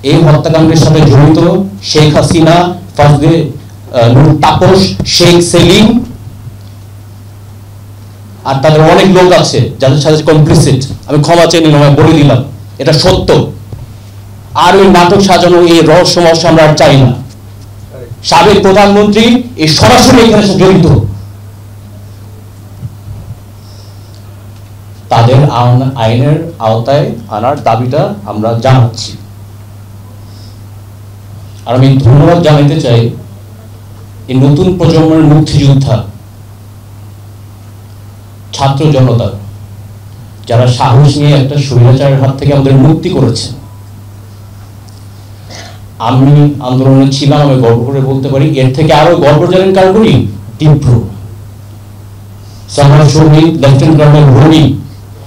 এই হত্যাকাণ্ডের সাথে জড়িত শেখ হাসিনা, ফাজলে তাপস, শেখ সেলিম আর তাদের অনেক লোক আছে যাদের সাথে কমপ্লিসিট। আমি ক্ষমা চেয়ে নিলাম, বলে দিলাম এটা সত্য। আর ওই নাটক সাজানো এই রহস্যময় আমরা আর চাই না। সাবেক প্রধানমন্ত্রী এই সরাসরি এখানে জড়িত, তাদের আইনের আওতায় আনার দাবিটা আমরা জানাচ্ছি। আর আমি ধন্যবাদ জানাতে চাই এই নতুন প্রজন্মের মুক্তিযোদ্ধা ছাত্র জনতা, যারা সাহস নিয়ে একটা স্বৈরাচারের হাত থেকে আমাদের মুক্তি করেছে। আমি আন্দোলনে ছিলাম, আমি গর্ব করে বলতে পারি। এর থেকে আরো গর্ব জানেন কার করি? তীব্র সামার শহীদ লেফটেন্যান্ট কর্নেল রনি,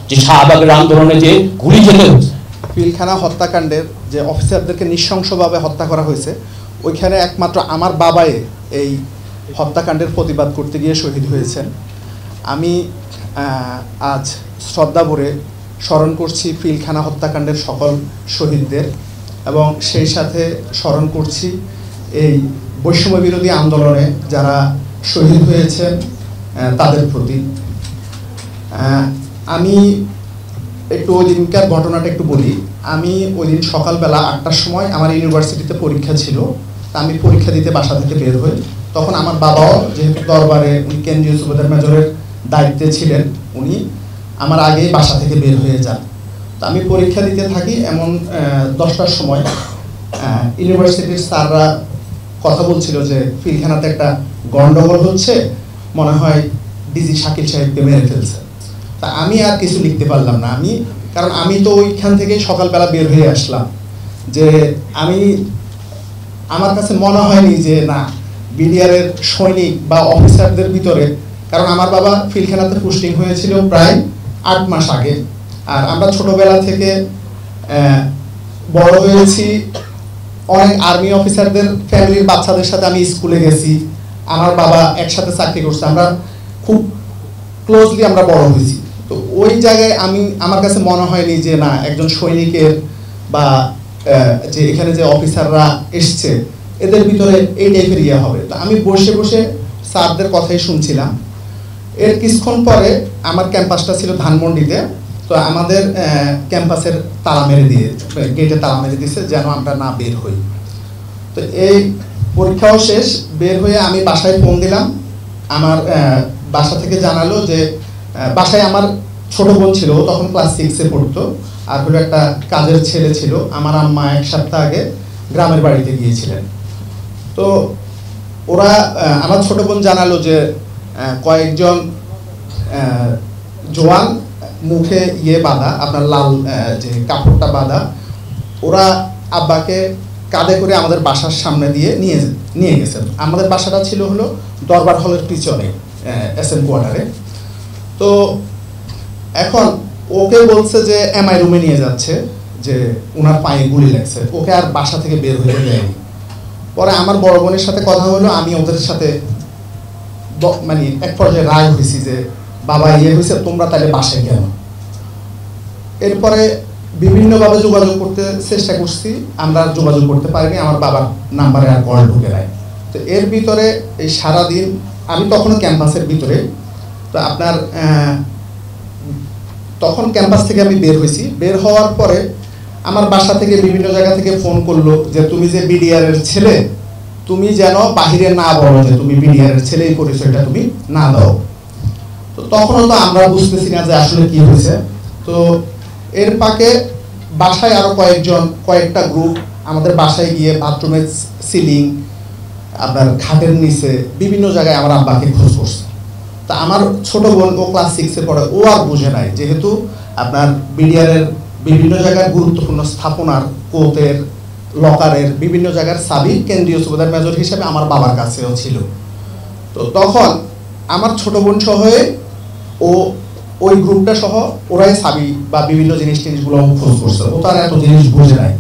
যে শাহবাগের আন্দোলনে যে গুলি খেতে হচ্ছে। পিলখানা হত্যাকাণ্ডের যে অফিসারদেরকে নৃশংসভাবে হত্যা করা হয়েছে, ওইখানে একমাত্র আমার বাবাই এই হত্যাকাণ্ডের প্রতিবাদ করতে গিয়ে শহীদ হয়েছেন। আমি আজ শ্রদ্ধা ভরে স্মরণ করছি পিলখানা হত্যাকাণ্ডের সকল শহীদদের, এবং সেই সাথে স্মরণ করছি এই বৈষম্য বিরোধী আন্দোলনে যারা শহীদ হয়েছেন তাদের প্রতি। আমি একটু ওই দিনকার ঘটনাটা একটু বলি। আমি ওই দিন সকালবেলা 8টার সময় আমার ইউনিভার্সিটিতে পরীক্ষা ছিল, তা আমি পরীক্ষা দিতে বাসা থেকে বের হই। তখন আমার বাবাও যেহেতু দরবারে উনি কেন্দ্রীয় সুবেদার মেজরের দায়িত্বে ছিলেন, উনি আমার আগেই বাসা থেকে বের হয়ে যান। তো আমি পরীক্ষা দিতে থাকি। এমন 10টার সময় ইউনিভার্সিটির স্যাররা কথা বলছিল যে পিলখানাতে একটা গন্ডগোল হচ্ছে, মনে হয় ডিজি শাকিল সাহেবকে মেরে ফেলছে। তা আমি আর কিছু লিখতে পারলাম না, কারণ আমি তো ওইখান থেকে সকালবেলা বের হয়ে আসলাম। যে আমার কাছে মনে হয়নি যে না, বিডিআরের সৈনিক বা অফিসারদের ভিতরে, কারণ আমার বাবা পিলখানাতে পোস্টিং হয়েছিল প্রায় 8 মাস আগে। আর আমরা ছোটবেলা থেকে বড় হয়েছি অনেক আর্মি অফিসারদের ফ্যামিলির বাচ্চাদের সাথে আমি স্কুলে গেছি, আমার বাবা একসাথে চাকরি করছে, আমরা খুব ক্লোজলি আমরা বড় হয়েছি। তো ওই জায়গায় আমার কাছে মনে হয়নি যে না, একজন সৈনিকের বা যে এখানে যে অফিসাররা এসছে এদের ভিতরে এই টাইপের ইয়ে হবে। তো আমি বসে বসে স্যারদের কথাই শুনছিলাম। এর কিছুক্ষণ পরে আমার ক্যাম্পাসটা ছিল ধানমন্ডিতে, তো আমাদের ক্যাম্পাসের তালা মেরে দিয়ে, গেটে তালা মেরে দিয়েছে যেন আমরা না বের হই। তো এই পরীক্ষাও শেষ, বের হয়ে আমি বাসায় ফোন দিলাম। আমার বাসা থেকে জানালো যে বাসায় আমার ছোট বোন ছিল, তখন ক্লাস 6-এ পড়তো, আর হলো একটা কাজের ছেলে ছিল। আমার আম্মা 1 সপ্তাহ আগে গ্রামের বাড়িতে গিয়েছিলেন। তো ওরা আমার ছোট বোন জানালো যে কয়েকজন জওয়ান মুখে বাঁধা, আপনার লাল যে কাপড়টা বাঁধা, ওরা আব্বাকে কাঁধে করে আমাদের বাসার সামনে দিয়ে নিয়ে গেছেন। আমাদের বাসাটা ছিল হলো দরবার হলের পিছনে SM কোয়ার্টারে। তো এখন ওকে বলছে যে MI রুমে নিয়ে যাচ্ছে, যে ওনার পায়ে গুলি লাগছে, ওকে আর বাসা থেকে বের হয়ে দেয়নি। পরে আমার বড় বোনের সাথে কথা হলো, আমি ওদের সাথে মানে এক পর্যায়ে রায় হয়েছি যে বাবা হয়েছে, তোমরা তাহলে বাসায় কেন। এরপরে বিভিন্নভাবে যোগাযোগ করতে চেষ্টা করছি, আমরা যোগাযোগ করতে পারিনি, আমার বাবার নাম্বারে আর কল ঢুকে নাই। তো এর ভিতরে এই সারাদিন আমি তখনও ক্যাম্পাসের ভিতরে, তো আপনার তখন ক্যাম্পাস থেকে আমি বের হয়েছি। বের হওয়ার পরে আমার বাসা থেকে বিভিন্ন জায়গা থেকে ফোন করলো যে তুমি যে বিডিআরের ছেলে, তুমি যেন বাহিরে না বলো যে তুমি বিডিআরের ছেলে, এই পরিচয়টা তুমি না দাও। তো তখনও তো আমরা বুঝতেছি না যে আসলে কি হয়েছে। তো এর ফাঁকে বাসায় আরো কয়েকটা গ্রুপ আমাদের বাসায় গিয়ে বাথরুমের সিলিং, আপনার খাটের নিচে বিভিন্ন জায়গায় আমার আব্বাকে খোঁজ করছে। তা আমার ছোট বোন, ও ক্লাস 6-এ পড়ে, ও আর বুঝে নাই, যেহেতু আপনার বিডিআরের বিভিন্ন জায়গায় গুরুত্বপূর্ণ স্থাপনার, কোর্টের, লকারের বিভিন্ন জায়গার চাবি কেন্দ্রীয় সুবেদার মেজর হিসেবে আমার বাবার কাছেও ছিল। তো তখন আমার ছোট বোন সহ ওই গ্রুপটা সহ ওরাই চাবি বা বিভিন্ন জিনিসগুলো খোঁজ করছে, ও তার এত জিনিস বুঝে নাই।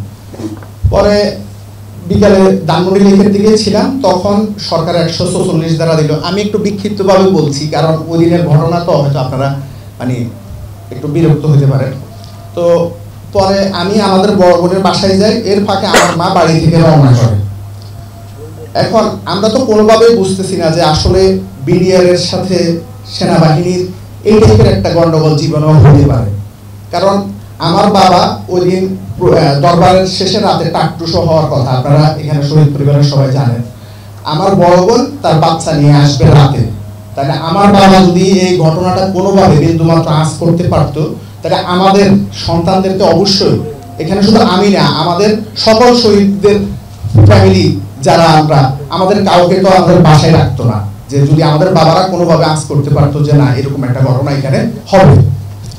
পরে বিকালে ধানমন্ডি লেকের দিকে ছিলাম, তখন সরকার 144 ধারা দিল। আমি একটু বিক্ষিপ্তভাবে বলছি, কারণ ওই দিনের ঘটনা তো হয়তো আপনারা মানে একটু বিরক্ত হতে পারেন। তো পরে আমি আমাদের বড় বোনের বাসায় যাই, এর ফাঁকে আমার মা বাড়ি থেকে রওনা করে। এখন আমরা তো কোনোভাবেই বুঝতেছি না যে আসলে বিডিআর এর সাথে সেনাবাহিনীর এই টাইপের একটা গন্ডগোল জীবনেও হতে পারে। কারণ আমার বাবা ওই দিন দরবারের শেষে রাতে টাকটুসো হওয়ার কথা, আপনারা এখানে শহীদ পরিবারের সবাই জানেন। আমার বড় বোন তার বাচ্চা নিয়ে আসবে রাতে, তাহলে আমার বাবা যদি এই ঘটনাটা কোনোভাবে বিন্দুমাত্র আঁচ করতে পারতো, তাহলে আমাদের সন্তানদেরকে অবশ্যই, এখানে শুধু আমি না, আমাদের সকল শহীদদের ফ্যামিলি যারা আমরা, আমাদের কাউকে তো আমাদের বাসায় রাখতো না, যে যদি আমাদের বাবারা কোনোভাবে আঁচ করতে পারতো যে না এরকম একটা ঘটনা এখানে হবে,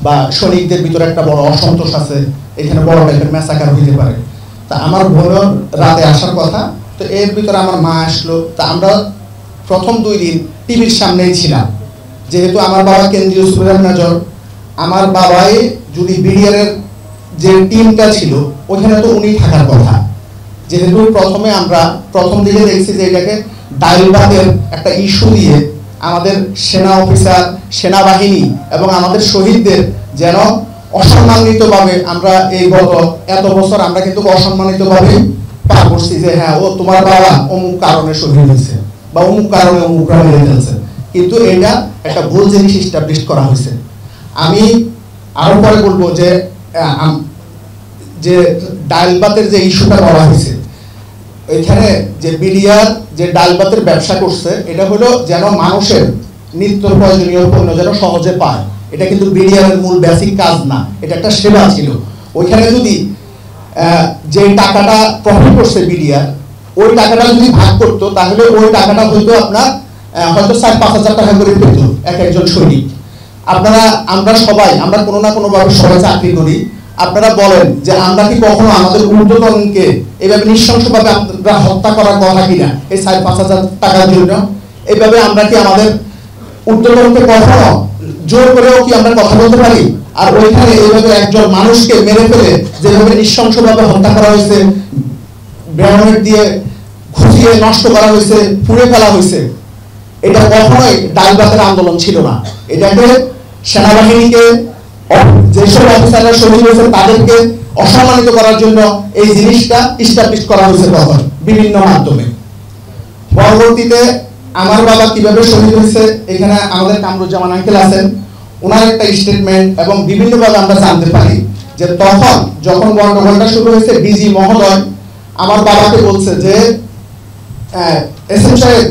বা সৈনিকদের ভিতরে একটা বড় অসন্তোষ আছে, এখানে বড় টাইপের ম্যাসাকার হইতে পারে। তা আমার বোনের রাতে আসার কথা, তো এর ভিতরে আমার মা আসলো। তা আমরা প্রথম 2 দিন টিভির সামনেই ছিলাম, যেহেতু আমার বাবা কেন্দ্রীয় সুবেদার মেজর। আমার বাবাই যদি বিডিআর এর যে টিমটা ছিল ওখানে তো উনি থাকার কথা, যেহেতু আমরা প্রথম দিকে দেখছি যে এটাকে ডাইলবাদের একটা ইস্যু দিয়ে আমাদের সেনা অফিসার, সেনাবাহিনী এবং আমাদের শহীদদের যেন অসম্মানিতভাবে, আমরা এই গত এত বছর আমরা কিন্তু অসম্মানিতভাবে পার করছি যে হ্যাঁ ও তোমার বাবা অমুক কারণে শহীদ হয়েছে বা অমুক কারণে অমুকরা মেরে ফেলছে, কিন্তু এটা একটা ভুল জিনিস এস্টাবলিশ করা হয়েছে। আমি আরো পরে বলবো যে যে ডালবাতের যে ইস্যুটা বলা হয়েছে, এখানে যে বিডিআর যে ডালবাতের ব্যবসা করছে, এটা হলো যেন মানুষের নিত্য প্রয়োজনীয় পণ্য যেন সহজে পায়। এটা কিন্তু বিডিআর এর মূল বেসিক কাজ না, এটা একটা সেবা ছিল। ওইখানে যদি যে টাকাটা প্রফিট করছে বিডিআর, ওই টাকাটা যদি ভাগ করতো, তাহলে ওই টাকাটা হয়তো আপনার হয়তো 4-5 হাজার টাকা করে পেত একজন সৈনিক। আমরা সবাই, আমরা কোনো না কোনো ভাবে সবাই চাকরি করি। আপনারা বলেন যে আমরা কি কখনো আমাদের ঊর্ধ্বতনকে এইভাবে নৃশংসভাবে আমরা হত্যা করার কথা কিনা এই 4-5 হাজার টাকার জন্য? এইভাবে আমরা কি আমাদের ঊর্ধ্বতনকে কখনো জোর করেও কি আমরা কথা বলতে পারি? আর ওইখানে এইভাবে একজন মানুষকে মেরে ফেলে যেভাবে নৃশংসভাবে হত্যা করা হয়েছে, গ্রেনেড দিয়ে খুঁজিয়ে নষ্ট করা হয়েছে, পুড়ে ফেলা হয়েছে, এটা কখনোই ডালবাতের আন্দোলন ছিল না। এটাকে সেনাবাহিনীকে, যেসব অফিসাররা শহীদ হয়েছে তাদেরকে অসম্মানিত করার জন্য এই জিনিসটা এস্টাবলিশ করা হয়েছে তখন বিভিন্ন মাধ্যমে। পরবর্তীতে আমার বাবা কিভাবে শহীদ হয়েছে, এখানে আমাদের কামরুজ্জামান আঙ্কেল আছেন, ওনার একটা স্টেটমেন্ট এবং বিভিন্নভাবে আমরা জানতে পারি যে তখন যখন গন্ডগোলটা শুরু হয়েছে, ডিজি মহোদয় আমার বাবাকে বলছে যে এসএম সাহেব,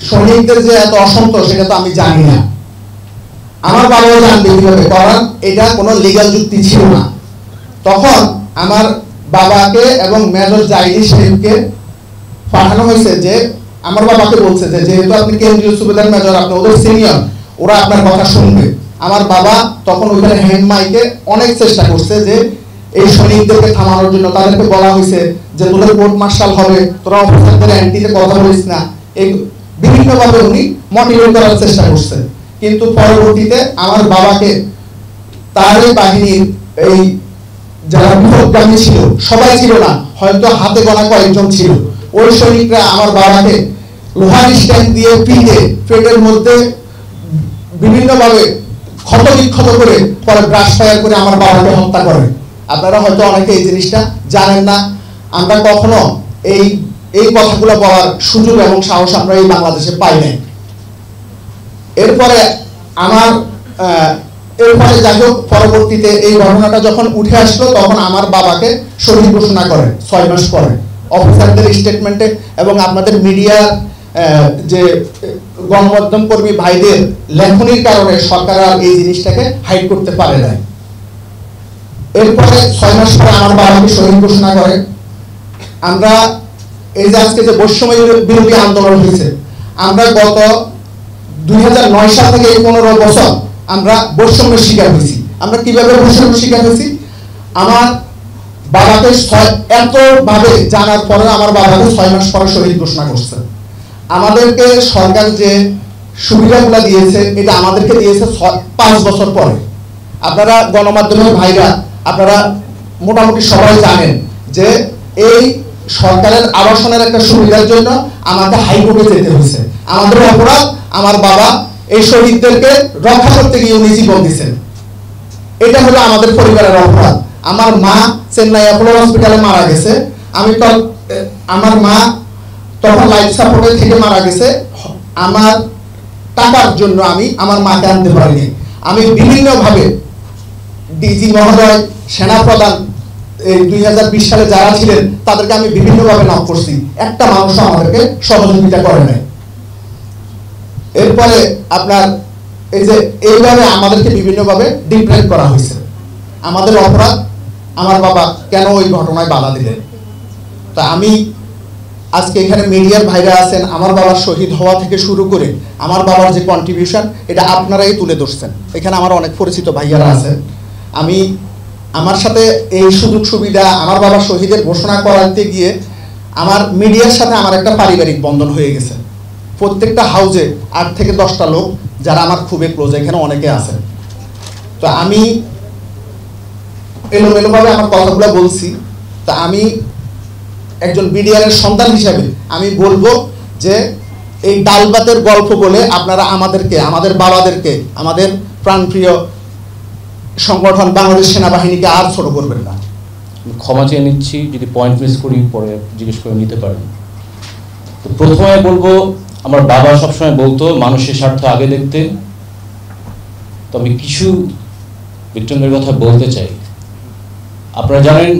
সৈনিকদের যে এত অসন্তোষ সেটা তো আমি জানি না। আমার বাবাও জানবে কিভাবে, কারণ এটা কোনো লিগ্যাল যুক্তি ছিল না। তখন আমার বাবাকে এবং মেজর জাহিদি সাহেবকে পাঠানো হয়েছে, যে আমার বাবাকে বলছে যে যেহেতু আপনি কেন্দ্রীয় সুবেদার মেজর, আপনি ওদের সিনিয়র, ওরা আপনার কথা শুনবে। আমার বাবা তখন ওইখানে হ্যান্ড মাইকে অনেক চেষ্টা করছে যে এই সৈনিকদেরকে থামানোর জন্য। তাদেরকে বলা হয়েছে যে তোদের কোর্ট মার্শাল হবে, তোরা অফিসারদের অ্যান্টিতে কথা বলিস না, এই বিভিন্নভাবে উনি মোটিভেট করার চেষ্টা করছে। কিন্তু পরবর্তীতে আমার বাবাকে তার বাহিনীর এই যারা বিপদগামী ছিল, সবাই ছিল না, হয়তো হাতে গোনা কয়েকজন ছিল, ওই সৈনিকরা আমার বাবাকে লোহার স্ট্যান্ড দিয়ে পিটে পেটের মধ্যে বিভিন্নভাবে ক্ষত বিক্ষত করে পরে ব্রাশ ফায়ার করে আমার বাবাকে হত্যা করে। আপনারা হয়তো অনেকে এই জিনিসটা জানেন না। আমরা কখনো এই কথাগুলো বলার সুযোগ এবং সাহস আমরা এই বাংলাদেশে পাই নাই। এরপরে যাই হোক, পরবর্তীতে এই ঘটনাটা যখন উঠে আসলো, তখন আমার বাবাকে শহীদ ঘোষণা করে 6 মাস পরে অফিসারদের স্টেটমেন্টে, এবং আপনাদের মিডিয়ার যে গণমাধ্যম কর্মী ভাইদের লেখনির কারণে সরকার আর এই জিনিসটাকে হাইড করতে পারে নাই। এরপরে 6 মাস পরে আমার বাবাকে শহীদ ঘোষণা করে। আমরা এই যে আজকে যে বৈষম্য বিরোধী আন্দোলন হয়েছে, আমরা গত 2009 সাল থেকে এই 15 বছর আমরা বৈষম্যের শিকার হয়েছি। আমরা কিভাবে বৈষম্যের শিকার হয়েছি? আমার বাবাকে এত ভাবে জানার পরে আমার বাবাকে 6 মাস পরে শহীদ ঘোষণা করছে। আমাদেরকে সরকার যে সুবিধাগুলো দিয়েছে, এটা আমাদেরকে দিয়েছে 5 বছর পরে। আপনারা গণমাধ্যমের ভাইরা, আপনারা মোটামুটি সবাই জানেন যে এই সরকারের আবাসনের একটা সুবিধার জন্য আমাকে হাইকোর্টে যেতে হয়েছে। আমাদের অপরাধ, আমার বাবা এই শহীদদেরকে রক্ষা করতে গিয়ে উনি জীবন দিয়েছেন। এটা হলো আমাদের পরিবারের অপরাধ। আমার মা চেন্নাই অ্যাপোলো হসপিটালে মারা গেছে, আমার মা তখন লাইফ সাপোর্টে থেকে মারা গেছে। আমার টাকার জন্য আমি আমার মাকে আনতে পারিনি। আমি বিভিন্নভাবে ডিজি মহোদয়, সেনাপ্রধান, এই 2020 সালে যারা ছিলেন তাদেরকে আমি বিভিন্নভাবে নক করছি, একটা মানুষও আমাদেরকে সহযোগিতা করে নাই। এরপরে আপনার এই যে এইভাবে আমাদেরকে বিভিন্নভাবে ডিপ্রেস করা হয়েছে। আমাদের অপরাধ, আমার বাবা কেন ওই ঘটনায় বাধা দিলেন। তা আমি আজকে এখানে মিডিয়ার ভাইরা আছেন, আমার বাবার শহীদ হওয়া থেকে শুরু করে আমার বাবার যে কন্ট্রিবিউশন, এটা আপনারাই তুলে ধরছেন। এখানে আমার অনেক পরিচিত ভাইয়ারা আছেন। আমি আমার সাথে এই সুযোগ সুবিধা আমার বাবার শহীদের ঘোষণা করাতে গিয়ে আমার মিডিয়ার সাথে আমার একটা পারিবারিক বন্ধন হয়ে গেছে। প্রত্যেকটা হাউজে 8 থেকে 10টা লোক যারা আমার খুবই ক্লোজ, এখানে অনেকে আছেন। তো আমি এলোমেলোভাবে আমার কথাগুলো বলছি। তা আমি একজন বিডিআরের সন্তান হিসাবে আমি বলবো যে এই ডাল ভাতের গল্প বলে আপনারা আমাদেরকে, আমাদের বাবাদেরকে, আমাদের প্রাণপ্রিয় সংগঠন বাংলাদেশ সেনাবাহিনীকে আর ছোট করবেন না। ক্ষমা চেয়ে নিচ্ছি যদি পয়েন্ট মিস করি, পরে জিজ্ঞেস করে নিতে পারেন। তো প্রথমে বলবো, আমার বাবা সবসময় বলতো মানুষের স্বার্থ আগে দেখতে। তো আমি কিছু ভিক্টিমদের কথা বলতে চাই। আপনারা জানেন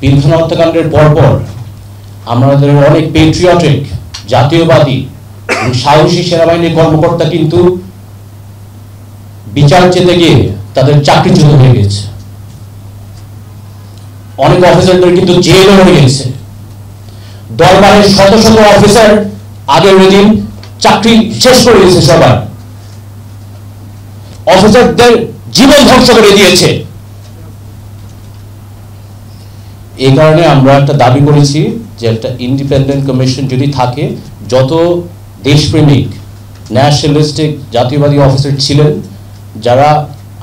পিলখানা হত্যাকাণ্ডের পরপর আমাদের অনেক পেট্রিয়টিক, জাতীয়বাদী এবং সাহসী সেনাবাহিনীর কর্মকর্তা কিন্তু বিচার চেতে গিয়ে তাদের চাকরিচ্যুত হয়ে গেছে। অনেক অফিসারদের কিন্তু জেলও হয়ে গেছে। দরবারের শত শত অফিসার আগের দিন চাকরি শেষ করে দিয়েছে, সবার অফিসারদের জীবন ধ্বংস করে দিয়েছে। এই কারণে আমরা একটা দাবি করেছি যে একটা ইন্ডিপেন্ডেন্ট কমিশন যদি থাকে, যত দেশপ্রেমিক ন্যাশনালিস্টিক জাতীয়বাদী অফিসার ছিলেন যারা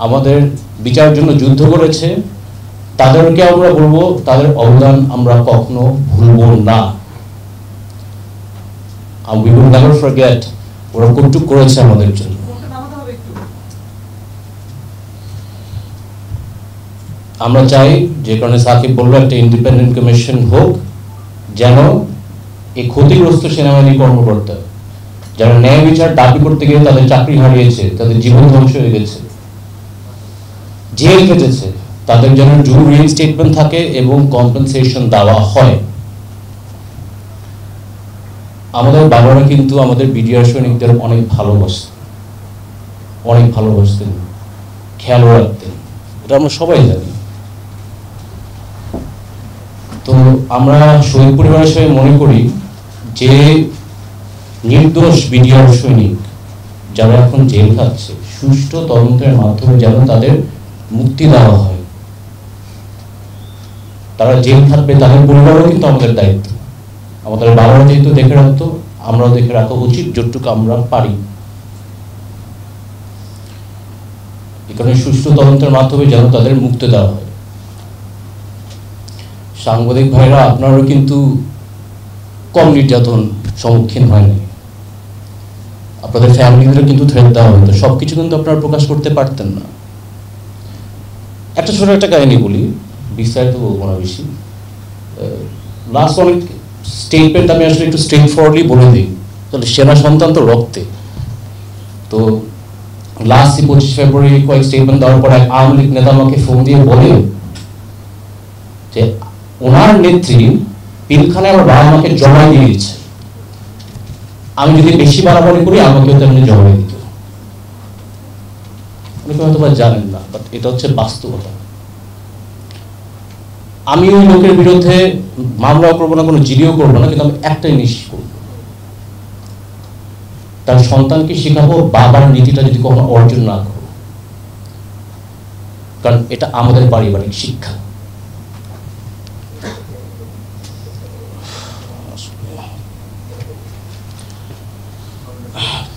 আমাদের বিচারের জন্য যুদ্ধ করেছে, তাদেরকে আমরা বলবো তাদের অবদান আমরা কখনো ভুলব না। We will never forget ওরা কতটুকু করেছে আমাদের জন্য। আমরা চাই, যে কারণে সাকিব বললো একটা ইন্ডিপেন্ডেন্ট কমিশন হোক, যেন এই ক্ষতিগ্রস্ত সেনাবাহিনী কর্মকর্তা যারা ন্যায় বিচার দাবি করতে গিয়ে তাদের চাকরি হারিয়েছে, তাদের জীবন ধ্বংস হয়ে গেছে, জেল কেটেছে, তাদের যেন ডিউ রিইনস্টেটমেন্ট থাকে এবং কম্পেনসেশন দেওয়া হয়। আমাদের বাবারা কিন্তু আমাদের বিডিআর সৈনিকদের অনেক ভালোবাসতেন, খেয়াল রাখতেন, এটা আমরা সবাই জানি। তো আমরা শহীদ পরিবারের হিসেবে মনে করি যে নির্দোষ বিডিআর সৈনিক যারা এখন জেল খাচ্ছে, সুষ্ঠু তদন্তের মাধ্যমে যেন তাদের মুক্তি দেওয়া হয়। তারা জেল খাটবে, তাদের পরিবারও কিন্তু আমাদের দায়িত্ব। আমাদের বাবারা যেহেতু দেখে রাখতো, আমরাও দেখে রাখা উচিত যতটুকু আমরা পারি। এখানে সুষ্ঠু তদন্তের মাধ্যমে যেন তাদের মুক্তি দেওয়া হয়। সাংবাদিক ভাইরা, আপনারও কিন্তু কম নির্যাতন সম্মুখীন হয়নি, আপনাদের ফ্যামিলিদেরও কিন্তু থ্রেট দেওয়া হতো, সবকিছু কিন্তু আপনারা প্রকাশ করতে পারতেন না। একটা ছোট একটা কাহিনী বলি, বিস্তারিত বলবো না বেশি। লাস্ট অনেক স্টেটমেন্ট আমি আসলে একটু স্ট্রেট ফরওয়ার্ডলি বলে দিই, তাহলে সেনা সন্তান তো রক্তে। তো লাস্ট 25 ফেব্রুয়ারি কয়েক স্টেটমেন্ট দেওয়ার পর এক আওয়ামী লীগ নেতা আমাকে ফোন দিয়ে বলে যে ওনার নেত্রী পিলখানায় আমার বাবা মাকে জমা দিয়ে দিচ্ছে, আমি যদি বেশি বাড়াবাড়ি করি আমাকেও তেমনি জমা দিত। অনেকে হয়তো বা জানেন না, বাট এটা হচ্ছে বাস্তবতা। আমি ওই লোকের বিরুদ্ধে মামলাও করবো না, কোনো জিডিও করবো না, কিন্তু আমি একটাই জিনিস করবো, তার সন্তানকে শেখাবো বাবার নীতিটা যদি কখনো অর্জন না করো, কারণ এটা আমাদের পারিবারিক শিক্ষা।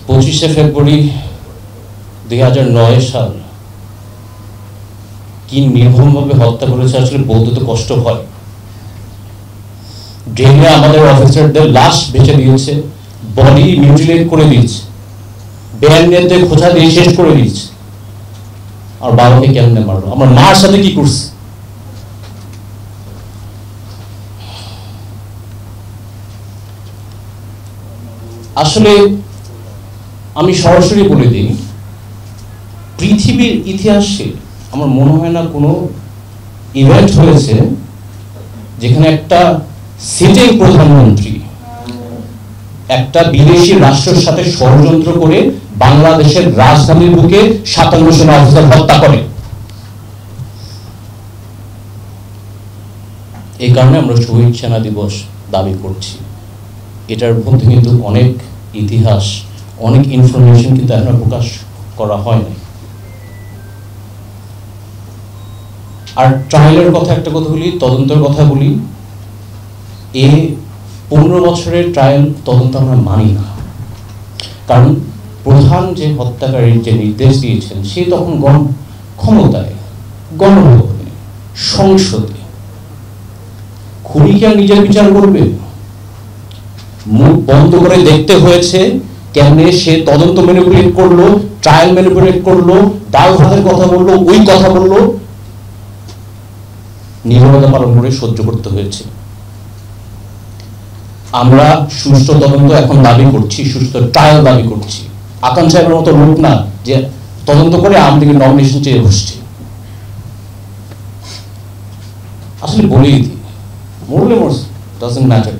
পঁচিশে ফেব্রুয়ারি 2009 সাল কি নির্মমভাবে হত্যা করেছে আসলে বলতে তো কষ্ট হয়। ড্রেনে আমাদের অফিসারদের লাশ বেঁচে দিয়েছে, বডি মিউটিলেট করে দিয়েছে, ব্যান্ডেজ দিয়ে খোঁচা দিয়ে শেষ করে দিয়েছে। আর বাবাকে কেমনে মারলো, আমার মার সাথে কি করছে আসলে আমি সরাসরি বলে দিই, পৃথিবীর ইতিহাসে আমার মনে হয় না কোনো ইভেন্ট হয়েছে যেখানে একটা সিটিং প্রধানমন্ত্রী একটা বিদেশি রাষ্ট্রের সাথে ষড়যন্ত্র করে বাংলাদেশের রাজধানীর বুকে 57 সেনা অফিসার হত্যা করে। এই কারণে আমরা শহীদ সেনা দিবস দাবি করছি। এটার মধ্যে কিন্তু অনেক ইতিহাস, অনেক ইনফরমেশন কিন্তু এখনো প্রকাশ করা হয়নি। আর ট্রায়ালের কথা একটা কথা বলি, তদন্তের কথা বলি। এই 15 বছরের ট্রায়াল তদন্ত আমরা মানি না, কারণ প্রধান যে হত্যাকারীর যে নির্দেশ দিয়েছেন সে তখন ক্ষমতায়, গণভবনে, সংসদে। খুনি কি আর নিজের বিচার করবে? মুখ বন্ধ করে দেখতে হয়েছে কেমনে সে তদন্ত ম্যানিপুলেট করলো, ট্রায়াল ম্যানিপুলেট করলো, ডাল ভাতের কথা বললো, ওই কথা বললো, নীরবতা পালন করে সহ্য করতে হয়েছে। আমরা সুষ্ঠু তদন্ত এখন দাবি করছি, সুষ্ঠু ট্রায়াল দাবি করছি। আকান সাহেবের মতো লোক না যে তদন্ত করে আমাদেরকে নমিনেশন চেয়ে বসছে। আসলে বলেই দিই, মরলে মরছে, ডাজন্ট ম্যাটার।